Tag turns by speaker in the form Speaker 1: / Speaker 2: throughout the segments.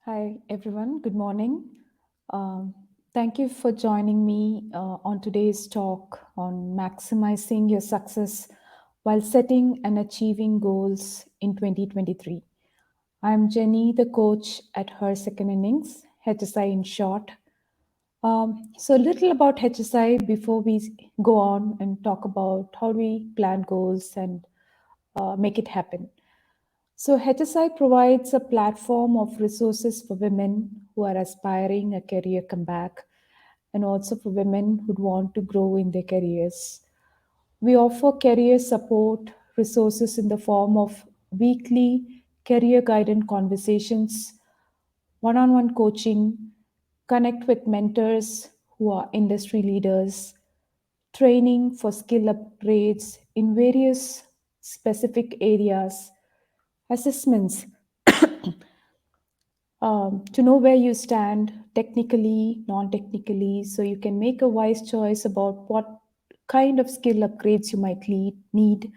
Speaker 1: Hi, everyone. Good morning. Um, Thank you for joining me on today's talk on maximizing your success while setting and achieving goals in 2023. I'm Jenny, the coach at Her Second Innings, HSI in short. So, a little about HSI before we go on and talk about how we plan goals and make it happen. So, HSI provides a platform of resources for women who are aspiring a career comeback and also for women who want to grow in their careers. We offer career support resources in the form of weekly career guidance conversations, one on one coaching, connect with mentors who are industry leaders, training for skill upgrades in various specific areas, assessments to know where you stand technically, non technically, so you can make a wise choice about what kind of skill upgrades you might need,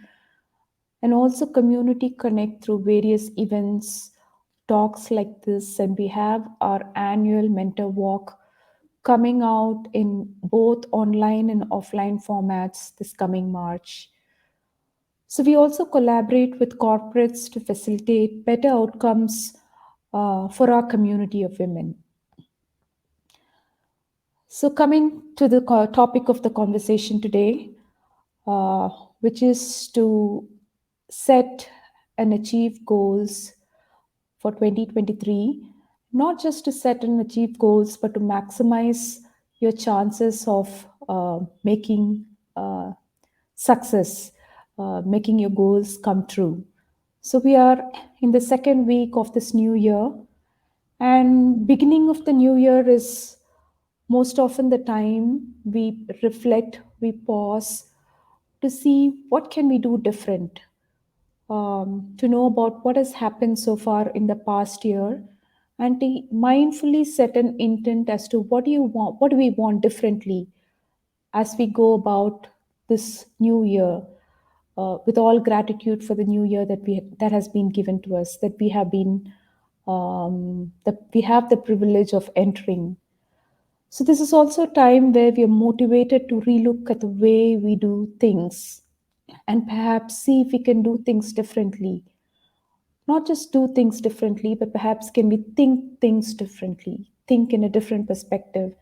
Speaker 1: and also community connect through various events, talks like this. And we have our annual mentor walk coming out in both online and offline formats this coming March. So we also collaborate with corporates to facilitate better outcomes for our community of women. So, coming to the topic of the conversation today, uh, which is to set and achieve goals for 2023, not just to set and achieve goals, but to maximize your chances of making success, making your goals come true. So, we are in the second week of this new year, and beginning of the new year is most often the time we reflect, we pause to see what can we do different, to know about what has happened so far in the past year, and to mindfully set an intent as to what do you want, what do we want differently as we go about this new year, with all gratitude for the new year that has been given to us, that we have been that we have the privilege of entering. So this is also a time where we are motivated to relook at the way we do things and perhaps see if we can do things differently. Not just do things differently, but perhaps can we think things differently, think in a different perspective.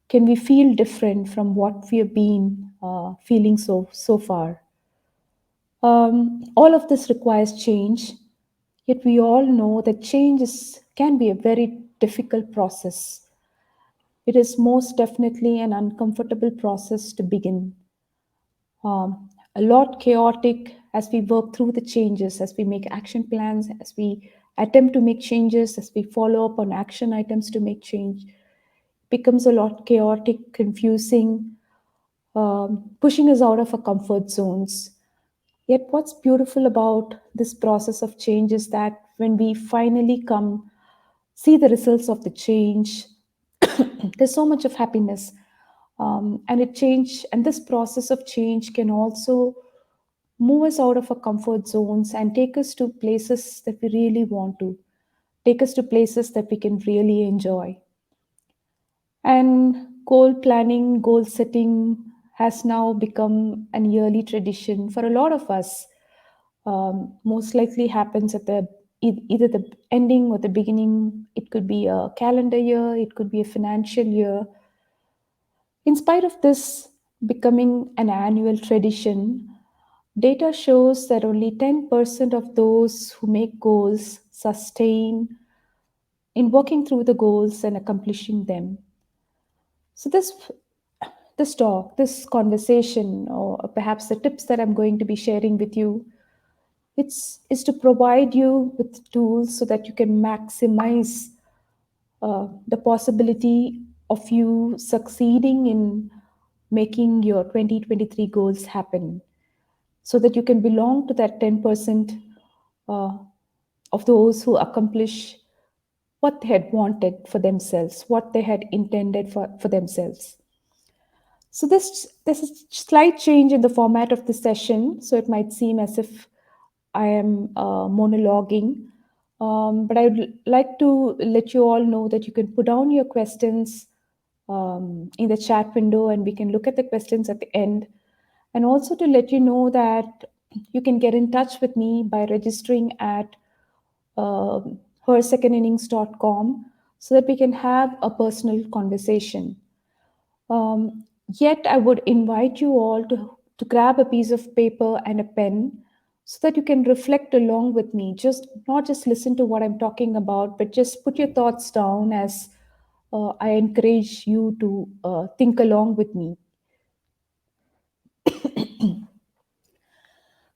Speaker 1: Can we feel different from what we have been feeling so far? All of this requires change, yet we all know that can be a very difficult process. It is most definitely an uncomfortable process to begin. A lot chaotic as we work through the changes, as we make action plans, as we attempt to make changes, as we follow up on action items to make change. Becomes a lot chaotic, confusing, pushing us out of our comfort zones. Yet, what's beautiful about this process of change is that when we finally come see the results of the change, there's so much of happiness, and this process of change can also move us out of our comfort zones and take us to places that we really want to, take us to places that we can really enjoy. And goal planning, goal setting has now become an yearly tradition for a lot of us. Most likely happens at either the ending or the beginning. It could be a calendar year, it could be a financial year. In spite of this becoming an annual tradition, data shows that only 10% of those who make goals sustain in working through the goals and accomplishing them. So this conversation, or perhaps the tips that I'm going to be sharing with you, it's is to provide you with tools so that you can maximize the possibility of you succeeding in making your 2023 goals happen, so that you can belong to that 10% uh, of those who accomplish what they had wanted for themselves, what they had intended for themselves. So this is slight change in the format of the session. So it might seem as if I am monologuing, But I would like to let you all know that you can put down your questions in the chat window and we can look at the questions at the end. And also to let you know that you can get in touch with me by registering at hersecondinnings.com so that we can have a personal conversation. Yet, I would invite you all to grab a piece of paper and a pen so that you can reflect along with me. Just not just listen to what I'm talking about, but just put your thoughts down as I encourage you to think along with me.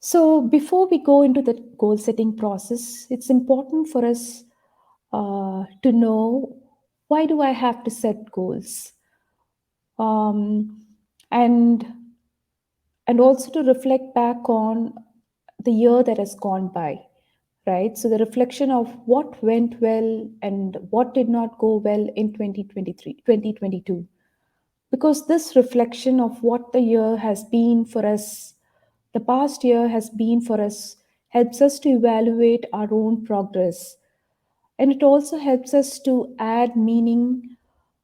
Speaker 1: So, before we go into the goal setting process, it's important for us to know, why do I have to set goals? Um, and also to reflect back on the year that has gone by, right? So the reflection of what went well and what did not go well in 2023, 2022, because this reflection of what the year has been for us, the past year has been for us, helps us to evaluate our own progress, and it also helps us to add meaning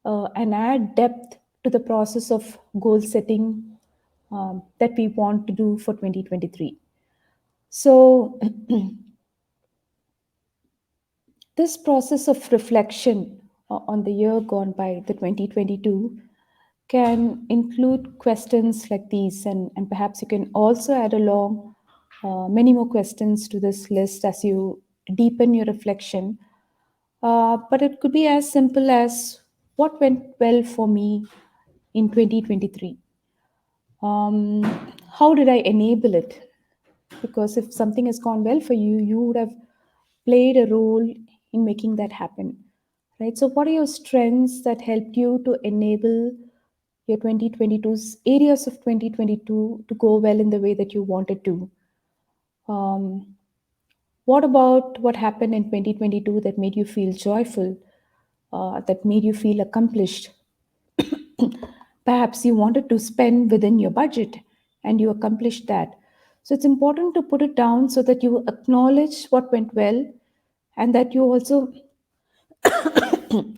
Speaker 1: and add depth to the process of goal setting that we want to do for 2023. So, this process of reflection on the year gone by, the 2022, can include questions like these, and perhaps you can also add along many more questions to this list as you deepen your reflection. But it could be as simple as, what went well for me in 2023? Um, how did I enable it? Because if something has gone well for you, you would have played a role in making that happen, right? So, what are your strengths that helped you to enable your 2022's areas of 2022 to go well in the way that you wanted to? Um, what about what happened in 2022 that made you feel joyful, that made you feel accomplished? Perhaps you wanted to spend within your budget and you accomplished that. So it's important to put it down so that you acknowledge what went well and that you also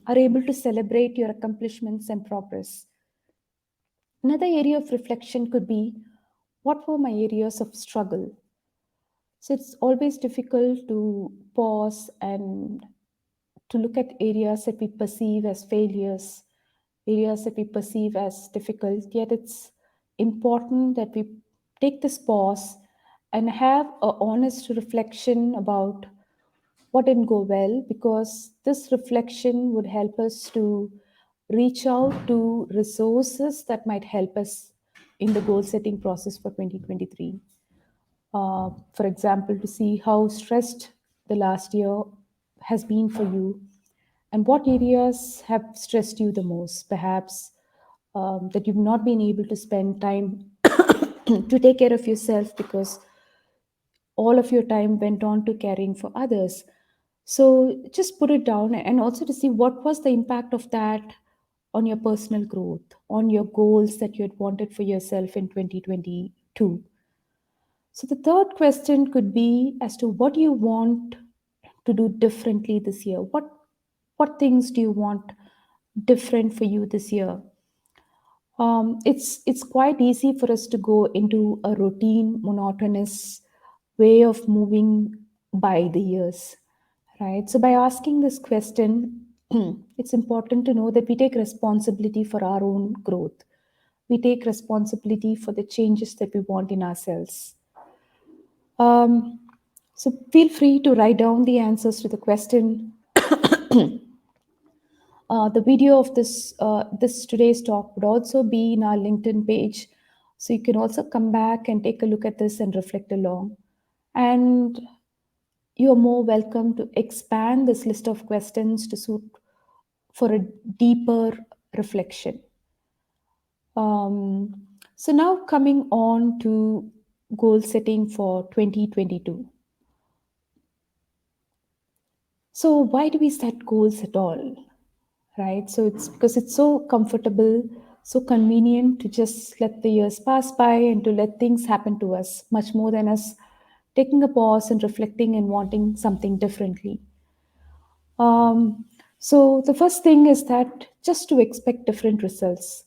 Speaker 1: are able to celebrate your accomplishments and progress. Another area of reflection could be, what were my areas of struggle? So it's always difficult to pause and to look at areas that we perceive as failures, areas that we perceive as difficult, yet it's important that we take this pause and have a honest reflection about what didn't go well, because this reflection would help us to reach out to resources that might help us in the goal setting process for 2023. For example, to see how stressed the last year has been for you and what areas have stressed you the most. Perhaps that you've not been able to spend time to take care of yourself because all of your time went on to caring for others. So just put it down, and also to see what was the impact of that on your personal growth, on your goals that you had wanted for yourself in 2022. So the third question could be as to, what do you want to do differently this year? What things do you want different for you this year? It's quite easy for us to go into a routine, monotonous way of moving by the years, right? So by asking this question, it's important to know that we take responsibility for our own growth. We take responsibility for the changes that we want in ourselves. Um, so feel free to write down the answers to the question. The video of this today's talk would also be in our LinkedIn page, so you can also come back and take a look at this and reflect along. And you are more welcome to expand this list of questions to suit for a deeper reflection. So now coming on to goal setting for 2022. So why do we set goals at all? Right? So it's because it's so comfortable, so convenient to just let the years pass by and to let things happen to us, much more than us taking a pause and reflecting and wanting something differently. Um, so, the first thing is that just to expect different results.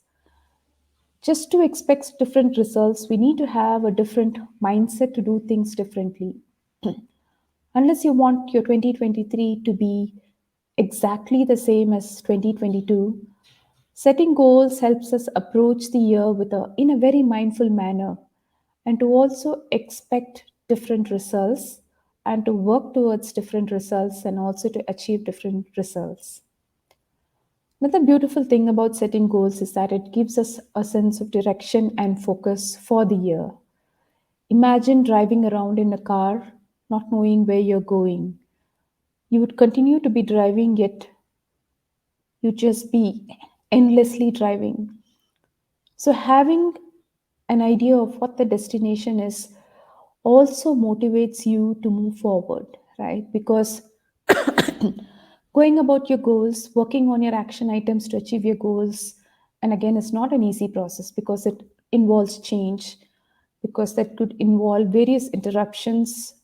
Speaker 1: Just to expect different results, we need to have a different mindset to do things differently. Unless you want your 2023 to be exactly the same as 2022, setting goals helps us approach the year in a very mindful manner and to also expect different results and to work towards different results and also to achieve different results. Another beautiful thing about setting goals is that it gives us a sense of direction and focus for the year. Imagine driving around in a car not knowing where you're going. You would continue to be driving, yet you just be endlessly driving. So, having an idea of what the destination is also motivates you to move forward, right? Because going about your goals, working on your action items to achieve your goals, and again, it's not an easy process because it involves change, because that could involve various interruptions.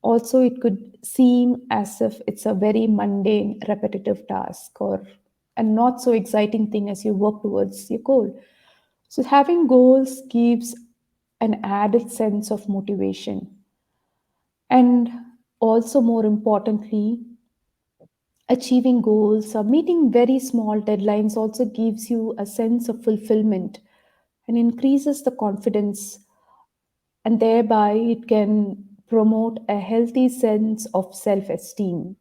Speaker 1: Also, it could seem as if it's a very mundane, repetitive task or a not so exciting thing as you work towards your goal. So, having goals gives an added sense of motivation. And also, more importantly, achieving goals or meeting very small deadlines also gives you a sense of fulfillment and increases the confidence, and thereby it can promote a healthy sense of self esteem.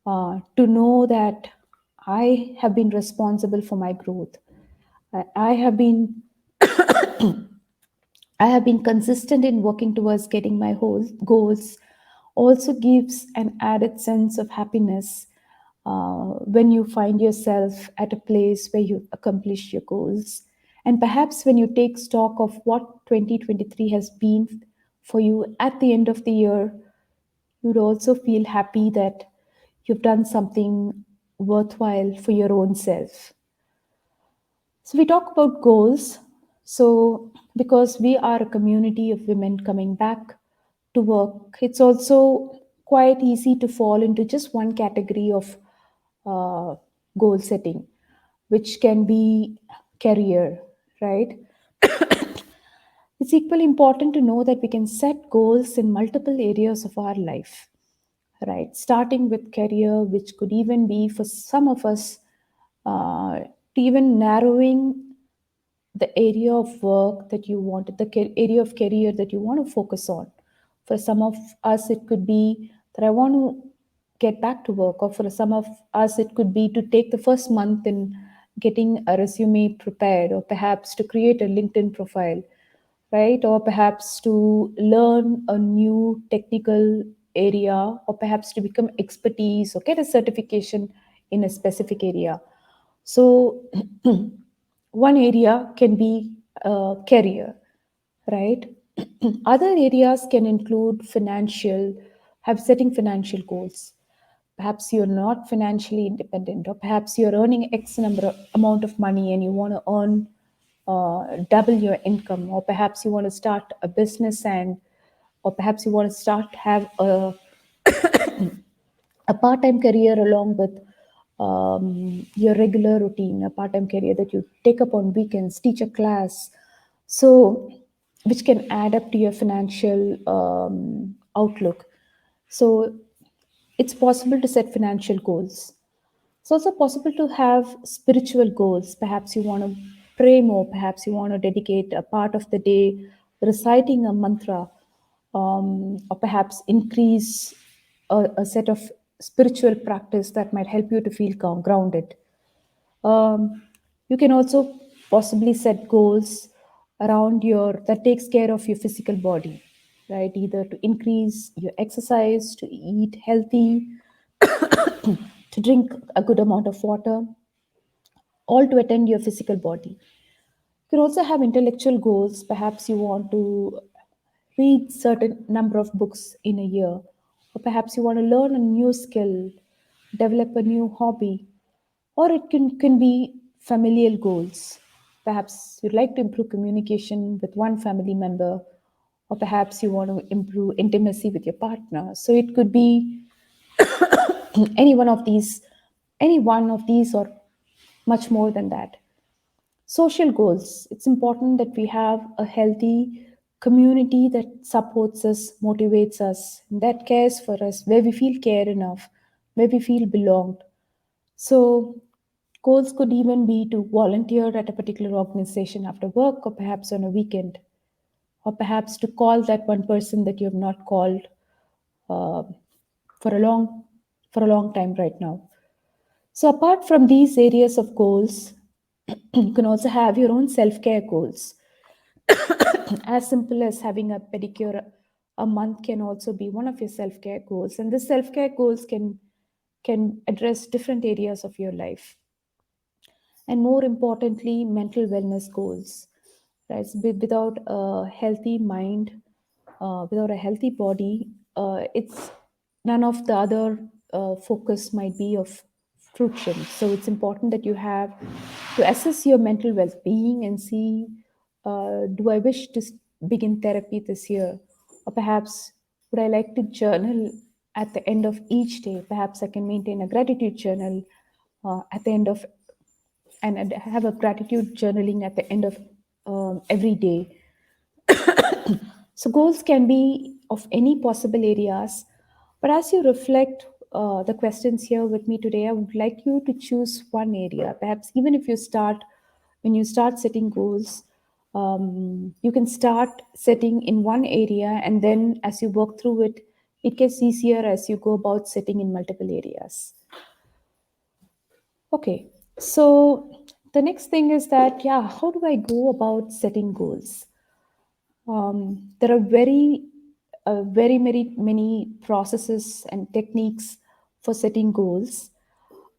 Speaker 1: To know that I have been responsible for my growth. I have been I have been consistent in working towards getting my whole goals also gives an added sense of happiness when you find yourself at a place where you accomplish your goals. And perhaps when you take stock of what 2023 has been for you at the end of the year, you'd also feel happy that you've done something worthwhile for your own self. So we talk about goals. So because we are a community of women coming back to work, it's also quite easy to fall into just one category of uh, goal setting, which can be career, right? It's equally important to know that we can set goals in multiple areas of our life, right? Starting with career, which could even be for some of us, to even narrowing the area of work that you want, the area of career that you want to focus on. For some of us, it could be that I want to get back to work, or for some of us, it could be to take the first month in getting a resume prepared, or perhaps to create a LinkedIn profile, right? Or perhaps to learn a new technical area, or perhaps to become expertise or get a certification in a specific area. So, one area can be career, right? Other areas can include have setting financial goals. Perhaps you're not financially independent, or perhaps you're earning X amount of money and you want to earn double your income, or perhaps you want to start a business, or perhaps you want to start have a part-time career along with your regular routine, a part-time career that you take up on weekends, teach a class, so which can add up to your financial outlook. So it's possible to set financial goals. It's also possible to have spiritual goals. Perhaps you want to pray more. Perhaps you want to dedicate a part of the day reciting a mantra, or perhaps increase a set of spiritual practice that might help you to feel grounded. Um, you can also possibly set goals around your that takes care of your physical body, right? Either to increase your exercise, to eat healthy, to drink a good amount of water, all to attend your physical body. You can also have intellectual goals. Perhaps you want to read certain number of books in a year, or perhaps you want to learn a new skill, develop a new hobby, or it can be familial goals. Perhaps you'd like to improve communication with one family member, or perhaps you want to improve intimacy with your partner. So it could be any one of these, or much more than that. Social goals. It's important that we have a healthy community that supports us, motivates us, that cares for us, where we feel cared enough, where we feel belonged. So, goals could even be to volunteer at a particular organization after work, or perhaps on a weekend, or perhaps to call that one person that you have not called uh, for a long time right now. So, apart from these areas of goals, you can also have your own self care goals. As simple as having a pedicure a month can also be one of your self care goals, and the self care goals can address different areas of your life, and more importantly, mental wellness goals. Right? So without a healthy mind, without a healthy body, it's none of the other focus might be of fruition. So it's important that you have to assess your mental well-being and see, do I wish to begin therapy this year, or perhaps would I like to journal at the end of each day? Perhaps I can maintain a gratitude journal at the end of, and have a gratitude journaling at the end of every day. So, goals can be of any possible areas, but as you reflect the questions here with me today, I would like you to choose one area. Perhaps even if you start, when you start setting goals, you can start setting in one area, and then as you work through it, it gets easier as you go about setting in multiple areas. Okay, so the next thing is that, yeah, how do I go about setting goals? There are very many processes and techniques for setting goals.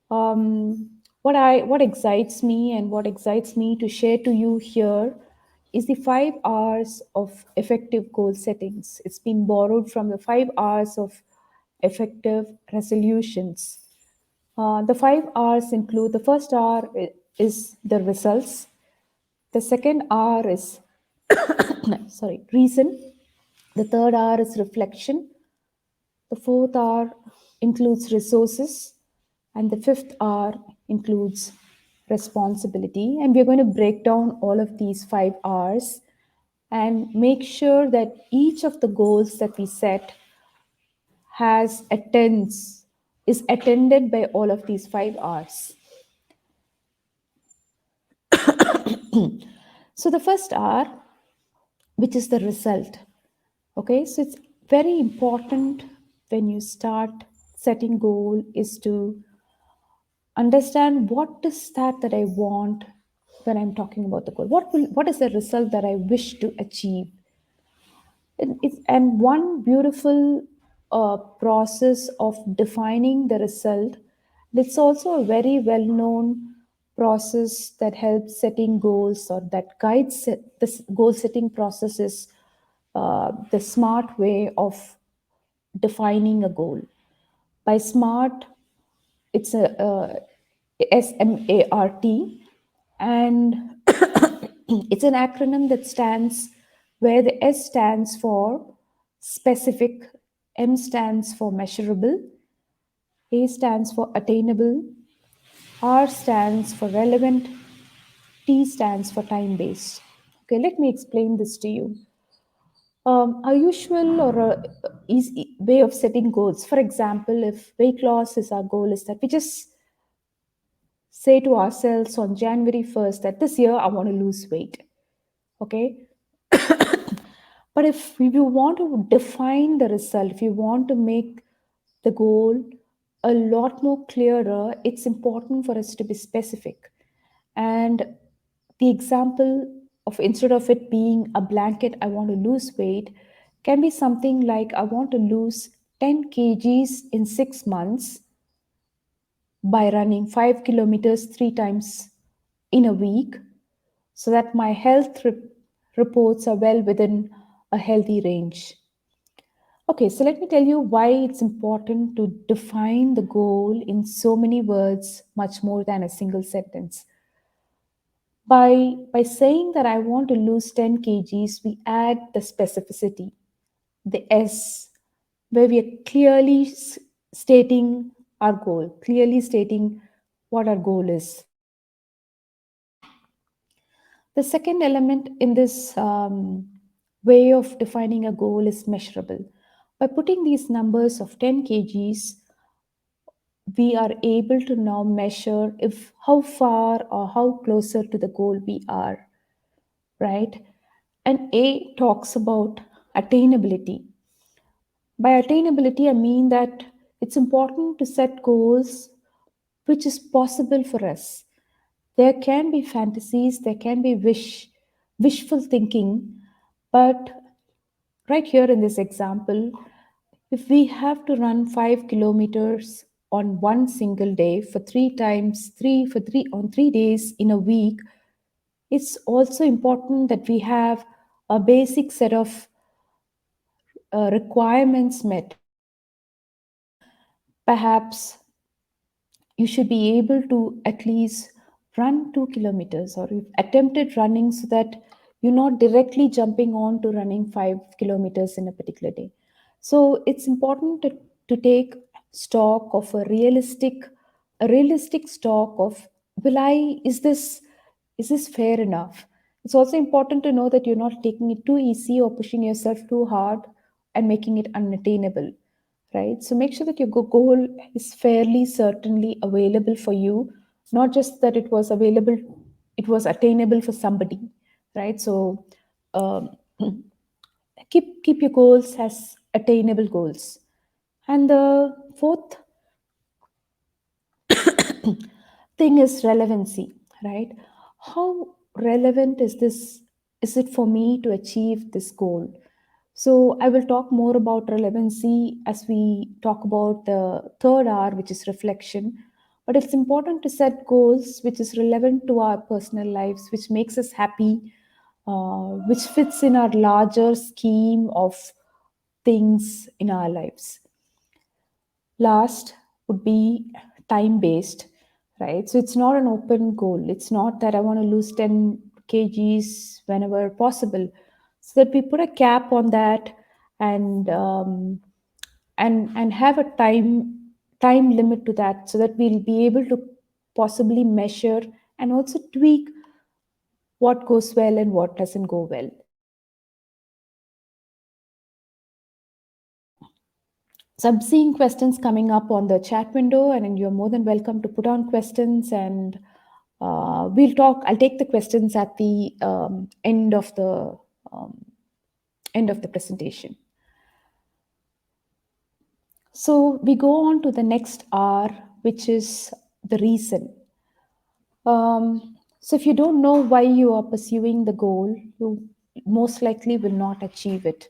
Speaker 1: What excites me, and what excites me to share to you here, is the 5 hours of effective goal settings. It's been borrowed from the 5 hours of effective resolutions. The 5 hours include, the first hour is the results. The second hour is sorry, reason. The third hour is reflection. The fourth hour includes resources. And the fifth hour includes responsibility. And we're going to break down all of these 5 hours and make sure that each of the goals that we set has attends is attended by all of these 5 hours. So the first hour, which is the result. Okay, so it's very important when you start setting goal is to understand what is that I want when I'm talking about the goal. What is the result that I wish to achieve? And one beautiful process of defining the result. It's also a very well known process that helps setting goals, or that guides this goal setting process, is the SMART way of defining a goal. By SMART, it's a SMART, and it's an acronym that stands, where the S stands for specific, M stands for measurable, A stands for attainable, R stands for relevant, T stands for time based. Okay, let me explain this to you. A usual or a easy way of setting goals, for example, if weight loss is our goal, is that we just say to ourselves on January 1st that this year I want to lose weight. Okay. But if you want to define the result, if you want to make the goal a lot more clearer, it's important for us to be specific. And the example of, instead of it being a blanket, I want to lose weight, can be something like, I want to lose 10 kgs in 6 months by running 5 kilometers 3 times in a week, so that my health reports are well within a healthy range. Okay, so let me tell you why it's important to define the goal in so many words, much more than a single sentence. By saying that I want to lose 10 kgs, we add the specificity, the S, where we are clearly stating our goal, clearly stating what our goal is. The second element in this way of defining a goal is measurable. By putting these numbers of 10 kgs, we are able to now measure if how far or how closer to the goal we are, right? And A talks about attainability. By attainability, I mean that it's important to set goals which is possible for us. There can be fantasies, there can be wishful thinking, but right here in this example, if we have to run 5 kilometers on one single day for three on 3 days in a week, it's also important that we have a basic set of requirements met. Perhaps you should be able to at least run 2 kilometers, or you've attempted running so that you're not directly jumping on to running 5 kilometers in a particular day. So it's important to take stock of a realistic stock of, will I is this fair enough? It's also important to know that you're not taking it too easy or pushing yourself too hard and making it unattainable, right? So make sure that your goal is fairly certainly available for you, not just that it was attainable for somebody, right? So um, keep your goals as attainable goals. And the fourth thing is relevancy, right? How relevant is this? Is it for me to achieve this goal? So I will talk more about relevancy as we talk about the third R, which is reflection. But it's important to set goals which is relevant to our personal lives, which makes us happy, which fits in our larger scheme of things in our lives. Last would be time based, right? So it's not an open goal. It's not that I want to lose 10 kgs whenever possible. So that we put a cap on that, and and have a time limit to that, so that we'll be able to possibly measure and also tweak what goes well and what doesn't go well. So I'm seeing questions coming up on the chat window, and you're more than welcome to put on questions, and we'll talk. I'll take the questions at the um, end of the presentation. So we go on to the next R, which is the reason. So if you don't know why you are pursuing the goal, you most likely will not achieve it.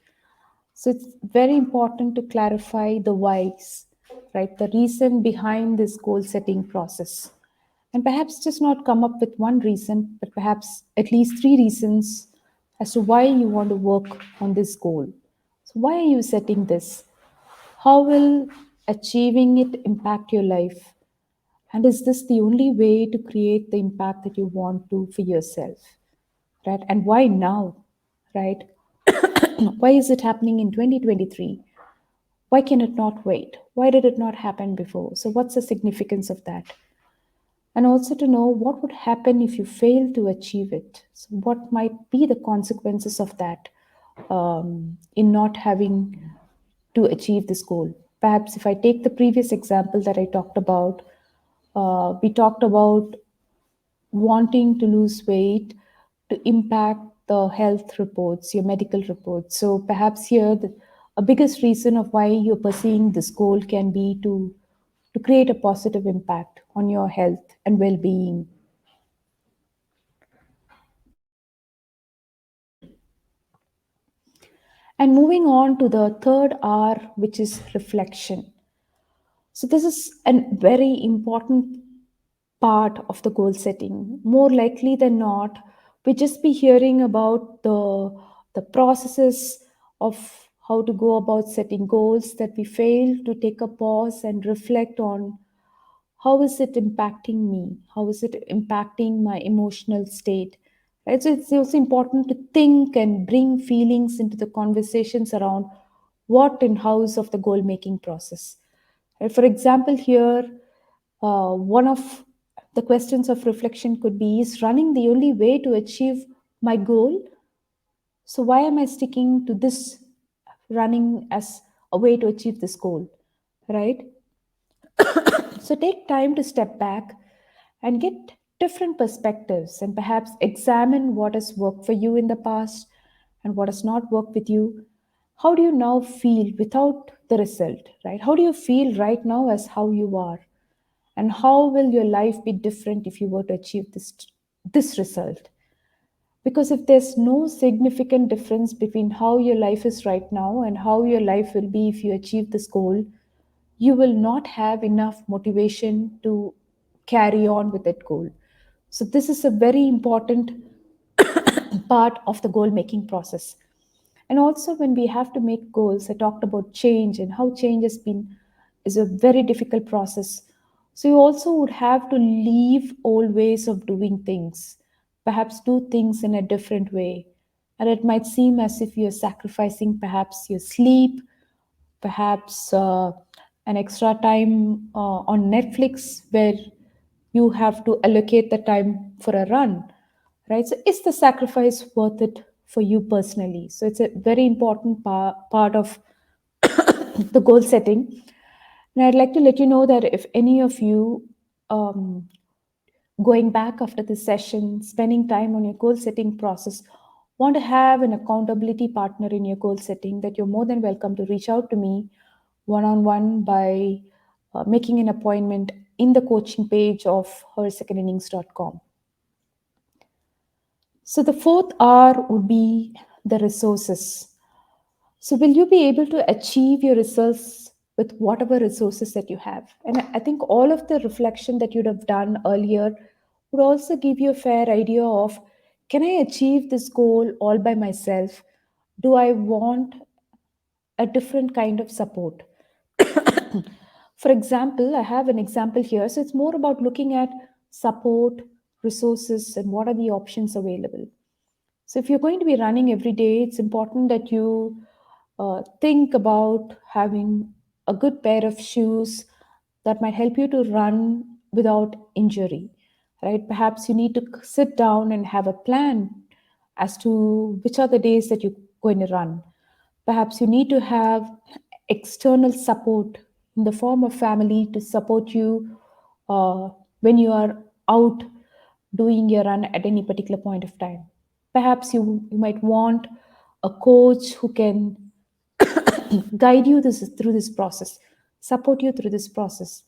Speaker 1: So it's very important to clarify the whys, right? The reason behind this goal setting process. And perhaps just not come up with one reason, but perhaps at least three reasons as to why you want to work on this goal. So, why are you setting this? How will achieving it impact your life? And is this the only way to create the impact that you want to for yourself? Right? And why now? Right? Why is it happening in 2023? Why can it not wait? Why did it not happen before? So, what's the significance of that? And also to know what would happen if you fail to achieve it. So, what might be the consequences of that in not having to achieve this goal? Perhaps if I take the previous example that I talked about, we talked about wanting to lose weight to impact the health reports, your medical reports. So perhaps here a biggest reason of why you're pursuing this goal can be to create a positive impact on your health and well-being. And moving on to the third R, which is reflection. So this is a very important part of the goal setting. More likely than not, we just be hearing about the processes of how to go about setting goals, that we fail to take a pause and reflect on How is it impacting me? How is it impacting my emotional state? Right? So it's also important to think and bring feelings into the conversations around what and how's of the goal making process. Right? For example, here, one of the questions of reflection could be: is running the only way to achieve my goal? So, why am I sticking to this running as a way to achieve this goal? Right? So, take time to step back and get different perspectives and perhaps examine what has worked for you in the past and what has not worked with you. How do you now feel without the result, right? How do you feel right now as how you are? And how will your life be different if you were to achieve this result? Because if there's no significant difference between how your life is right now and how your life will be if you achieve this goal, you will not have enough motivation to carry on with that goal. So, this is a very important part of the goal making process. And also, when we have to make goals, I talked about change and how change has been is a very difficult process. So, you also would have to leave old ways of doing things, perhaps do things in a different way. And it might seem as if you're sacrificing perhaps your sleep, perhaps an extra time on Netflix where you have to allocate the time for a run, right? So, is the sacrifice worth it for you personally? So, it's a very important part of the goal setting. And I'd like to let you know that if any of you um, going back after this session, spending time on your goal setting process, want to have an accountability partner in your goal setting, that you're more than welcome to reach out to me one on one by making an appointment in the coaching page of hersecondinnings.com. So, the fourth R would be the resources. So, will you be able to achieve your results with whatever resources that you have? And I think all of the reflection that you'd have done earlier would also give you a fair idea of, can I achieve this goal all by myself? Do I want a different kind of support? For example, I have an example here. So, it's more about looking at support, resources, and what are the options available. So, if you're going to be running every day, it's important that you think about having a good pair of shoes that might help you to run without injury, right? Perhaps you need to sit down and have a plan as to which are the days that you're going to run. Perhaps you need to have external support in the form of family to support you when you are out doing your run at any particular point of time. Perhaps you might want a coach who can guide you through this process, support you through this process.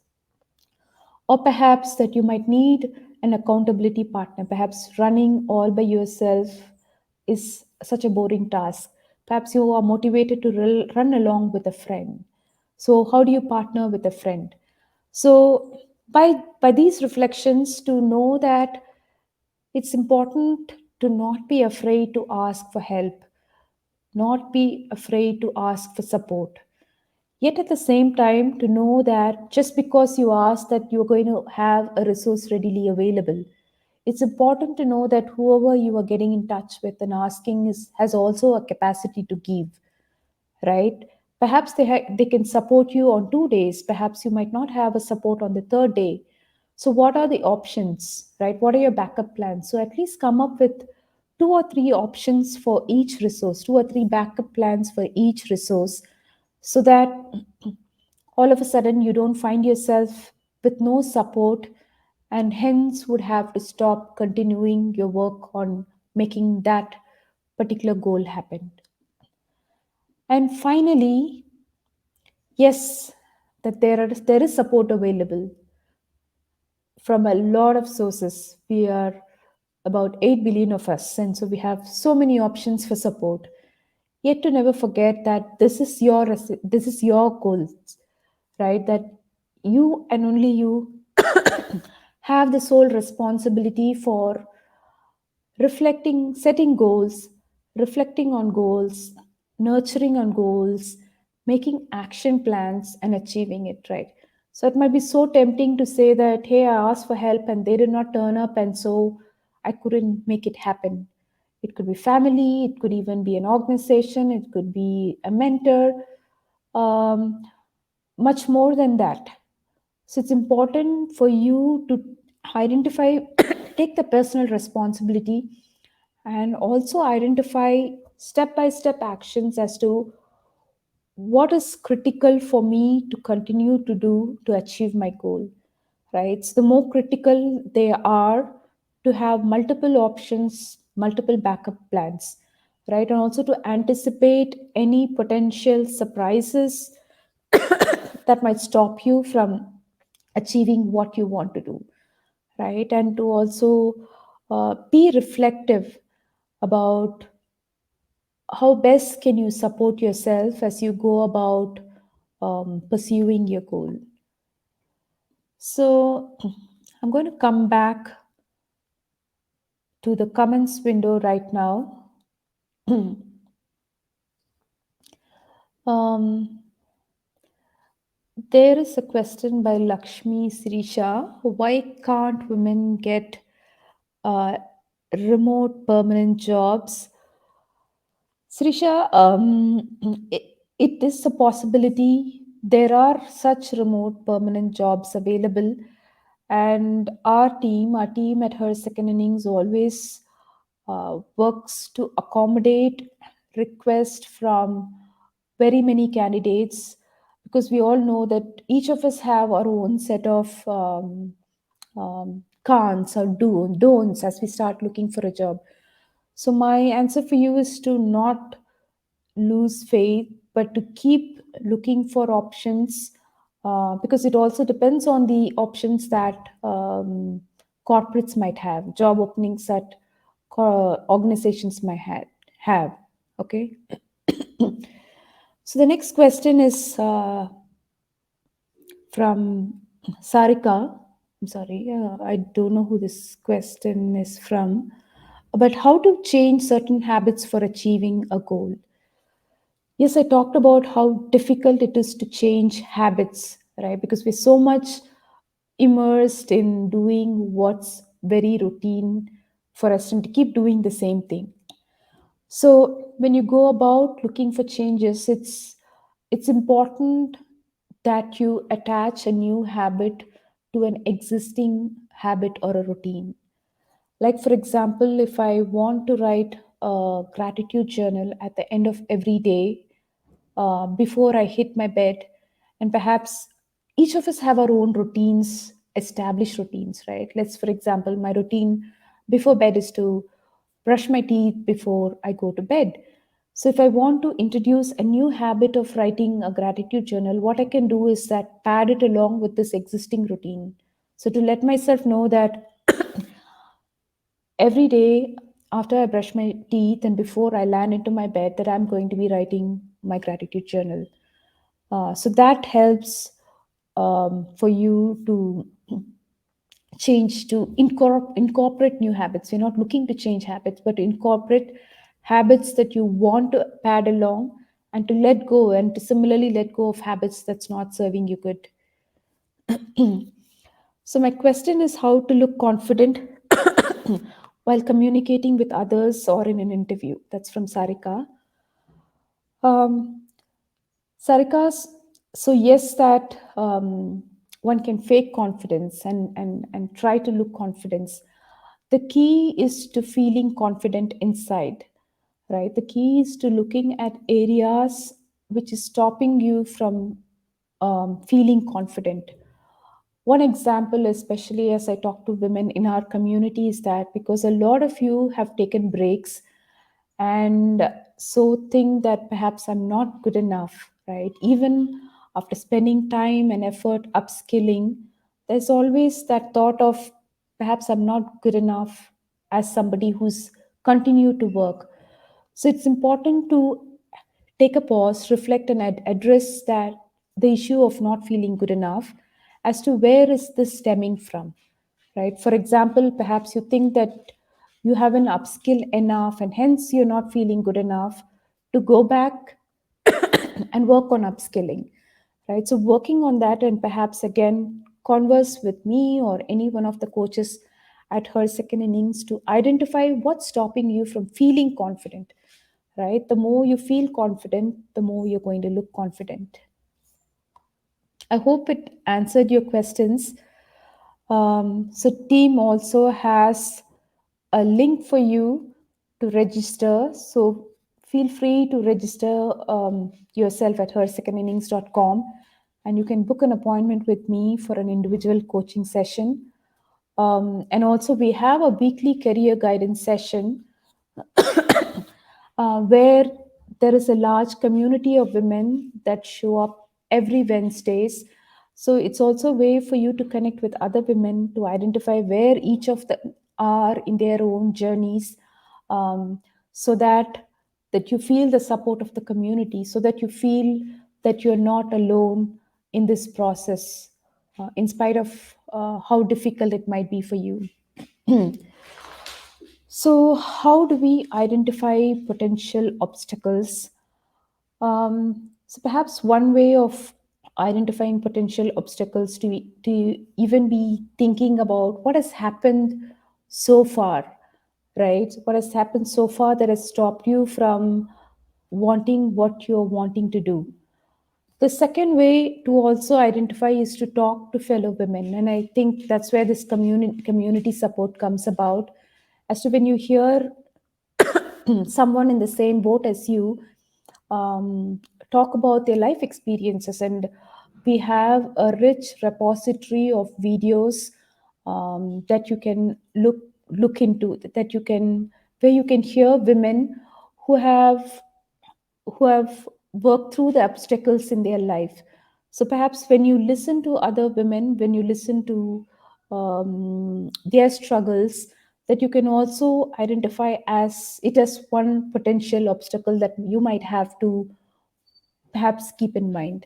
Speaker 1: Or perhaps that you might need an accountability partner. Perhaps running all by yourself is such a boring task. Perhaps you are motivated to run along with a friend. So, how do you partner with a friend? So, by these reflections, to know that it's important to not be afraid to ask for help, not be afraid to ask for support. Yet at the same time, to know that just because you ask that you're going to have a resource readily available, it's important to know that whoever you are getting in touch with and asking has also a capacity to give, right? Perhaps they can support you on 2 days. Perhaps you might not have a support on the third day. So, what are the options, right? What are your backup plans? So, at least come up with two or three options for each resource, two or three backup plans for each resource, so that all of a sudden you don't find yourself with no support and hence would have to stop continuing your work on making that particular goal happen. And finally, yes, that there is support available from a lot of sources. We are about 8 billion of us, and so we have so many options for support. Yet to never forget that this is your goals, right? That you and only you have the sole responsibility for reflecting, setting goals, reflecting on goals, nurturing on goals, making action plans, and achieving it, right? So it might be so tempting to say that, hey, I asked for help and they did not turn up, and so I couldn't make it happen. It could be family, it could even be an organization, it could be a mentor, um, much more than that. So it's important for you to identify, take the personal responsibility, and also identify step by step actions as to what is critical for me to continue to do to achieve my goal, right? So the more critical they are, to have multiple options, multiple backup plans, right? And also to anticipate any potential surprises that might stop you from achieving what you want to do, right? And to also be reflective about how best can you support yourself as you go about pursuing your goal. So I'm going to come back to the comments window right now. um, there is a question by Lakshmi Sirisha. Why can't women get uh, remote permanent jobs? Srisha, it is a possibility. There are such remote permanent jobs available, and our team at her second innings always works to accommodate requests from very many candidates, because we all know that each of us have our own set of can'ts or don'ts as we start looking for a job. So my answer for you is to not lose faith, but to keep looking for options, because it also depends on the options that corporates might have, job openings that organizations might have. Okay. So the next question is from Sarika. I'm sorry, I don't know who this question is from. But how to change certain habits for achieving a goal? Yes, I talked about how difficult it is to change habits, right? Because we're so much immersed in doing what's very routine for us and to keep doing the same thing. So when you go about looking for changes, it's important that you attach a new habit to an existing habit or a routine. Like, for example, if I want to write a gratitude journal at the end of every day, before I hit my bed, and perhaps each of us have our own routines, established routines, right? Let's, for example, my routine before bed is to brush my teeth before I go to bed. So, if I want to introduce a new habit of writing a gratitude journal, what I can do is that pad it along with this existing routine. So, to let myself know that every day after I brush my teeth and before I land into my bed, that I'm going to be writing my gratitude journal. So that helps for you to change, to incorporate new habits. You're not looking to change habits, but to incorporate habits that you want to pad along, and to let go, and to similarly let go of habits that's not serving you good. So my question is how to look confident while communicating with others or in an interview. That's from Sarika. Um, Sarika's, so yes, that one can fake confidence and try to look confidence. The key is to feeling confident inside, right? The key is to looking at areas which is stopping you from feeling confident. One example, especially as I talk to women in our community, is that because a lot of you have taken breaks and so think that perhaps I'm not good enough, right? Even after spending time and effort upskilling, there's always that thought of perhaps I'm not good enough as somebody who's continued to work. So it's important to take a pause, reflect, and address that the issue of not feeling good enough as to where is this stemming from, right? For example, perhaps you think that you haven't upskilled enough and hence you're not feeling good enough to go back and work on upskilling, right? So working on that, and perhaps again converse with me or any one of the coaches at her second innings to identify what's stopping you from feeling confident, right? The more you feel confident, the more you're going to look confident. I hope it answered your questions. So team also has a link for you to register. So feel free to register yourself at hersecondinnings.com, and you can book an appointment with me for an individual coaching session. And also, we have a weekly career guidance session where there is a large community of women that show up every Wednesdays. So it's also a way for you to connect with other women to identify where each of them are in their own journeys, so that you feel the support of the community, so that you feel that you're not alone in this process, in spite of how difficult it might be for you. So, how do we identify potential obstacles? So, perhaps one way of identifying potential obstacles to even be thinking about what has happened so far, right? What has happened so far that has stopped you from wanting what you're wanting to do. The second way to also identify is to talk to fellow women. And I think that's where this community support comes about. As to when you hear someone in the same boat as you um, talk about their life experiences, and we have a rich repository of videos that you can look into, that you can, where you can hear women who have who have worked through the obstacles in their life. So perhaps when you listen to other women, when you listen to their struggles, that you can also identify as it as one potential obstacle that you might have to perhaps keep in mind,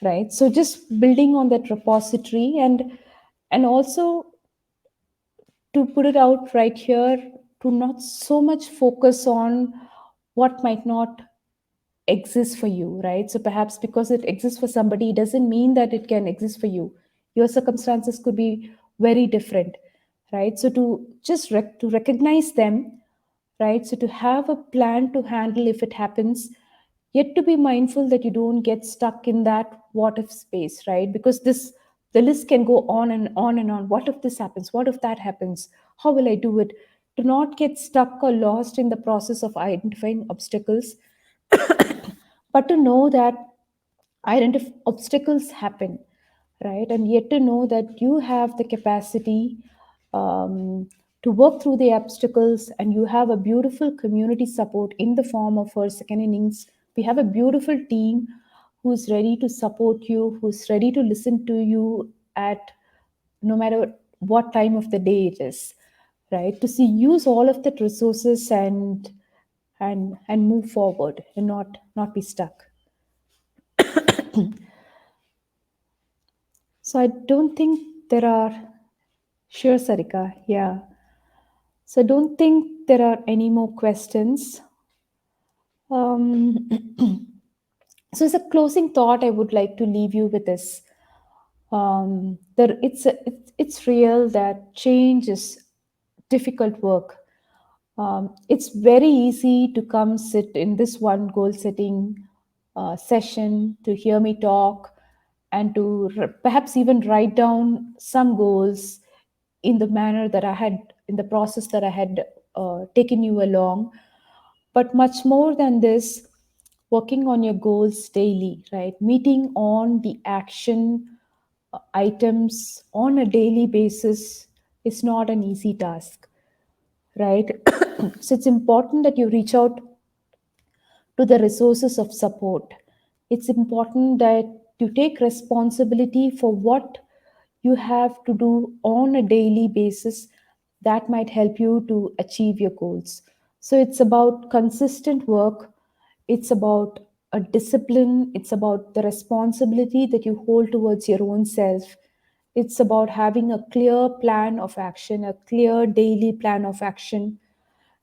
Speaker 1: right? So just building on that repository, and also to put it out right here, to not so much focus on what might not exists for you, right? So perhaps because it exists for somebody, it doesn't mean that it can exist for you. Your circumstances could be very different, right? So to just to recognize them, right? So to have a plan to handle if it happens, yet to be mindful that you don't get stuck in that what if space, right? Because the list can go on and on and on. What if this happens? What if that happens? How will I do it? To not get stuck or lost in the process of identifying obstacles, but to know that obstacles happen, right? And yet to know that you have the capacity to work through the obstacles, and you have a beautiful community support in the form of her second innings. We have a beautiful team who's ready to support you, who's ready to listen to you at no matter what time of the day it is, right? To see use all of that resources and move forward and not be stuck. So I don't think there are, sure, Sarika, yeah. So I don't think there are any more questions. Um, so as a closing thought, I would like to leave you with this. It's real that change is difficult work. It's very easy to come sit in this one goal setting session to hear me talk, and to perhaps even write down some goals in the manner that I had, in the process that I had taken you along. But much more than this, working on your goals daily, right? Meeting on the action items on a daily basis is not an easy task, right? So it's important that you reach out to the resources of support. It's important that you take responsibility for what you have to do on a daily basis that might help you to achieve your goals. So it's about consistent work, it's about a discipline, it's about the responsibility that you hold towards your own self. It's about having a clear plan of action, a clear daily plan of action,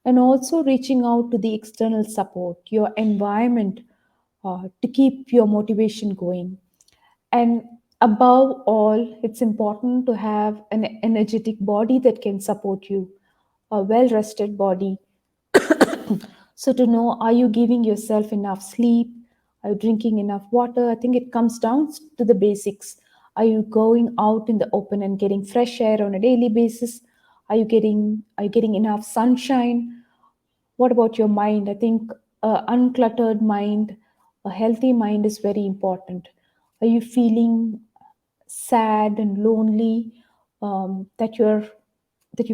Speaker 1: and also reaching out to the external support, your environment, to keep your motivation going. And above all, it's important to have an energetic body that can support you, a well rested body. So, to know, are you giving yourself enough sleep? Are you drinking enough water? I think it comes down to the basics. Are you going out in the open and getting fresh air on a daily basis? Are you getting enough sunshine? What about your mind? I think uncluttered mind, a healthy mind is very important. Are you feeling sad and lonely? That you're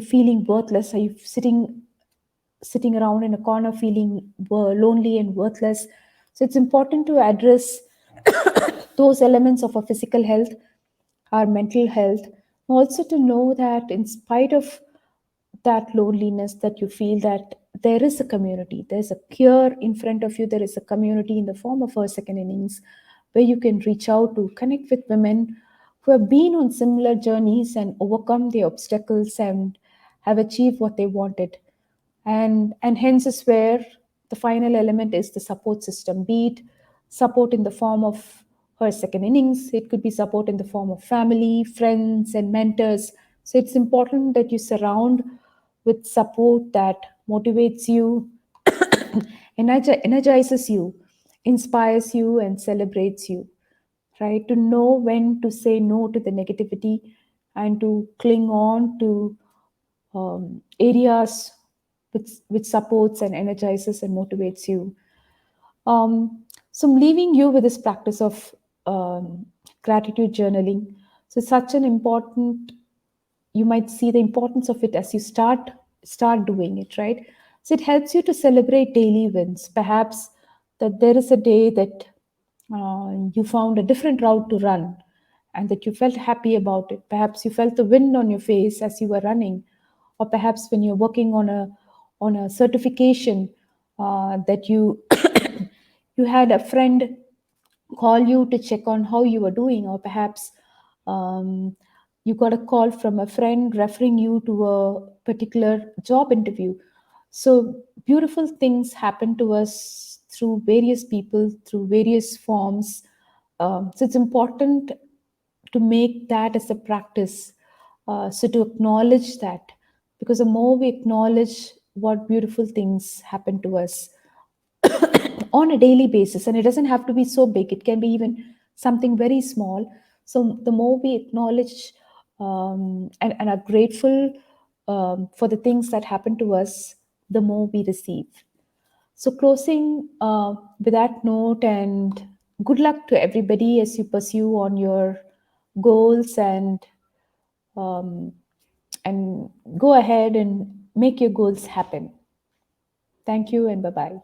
Speaker 1: feeling worthless? Are you sitting around in a corner feeling lonely and worthless? So it's important to address those elements of our physical health, our mental health, also to know that in spite of that loneliness that you feel, that there is a community, there's a cure in front of you, there is a community in the form of our second innings where you can reach out to connect with women who have been on similar journeys and overcome the obstacles and have achieved what they wanted. And hence is where the final element is the support system, be it support in the form of her second innings, it could be support in the form of family, friends, and mentors. So it's important that you surround with support that motivates you, energizes you, inspires you, and celebrates you, right? To know when to say no to the negativity and to cling on to areas which supports and energizes and motivates you. So I'm leaving you with this practice of gratitude journaling. So it's such an important, you might see the importance of it as you start doing it, right? So it helps you to celebrate daily wins. Perhaps that there is a day that you found a different route to run and that you felt happy about it. Perhaps you felt the wind on your face as you were running, or perhaps when you're working on a certification that you you had a friend call you to check on how you were doing, or perhaps um, you got a call from a friend referring you to a particular job interview. So beautiful things happen to us through various people, through various forms. So it's important to make that as a practice. So to acknowledge that, because the more we acknowledge what beautiful things happen to us on a daily basis, and it doesn't have to be so big, it can be even something very small. So the more we acknowledge and are grateful for the things that happen to us, the more we receive. So closing with that note, and good luck to everybody as you pursue on your goals, um, and go ahead and make your goals happen. Thank you and bye bye.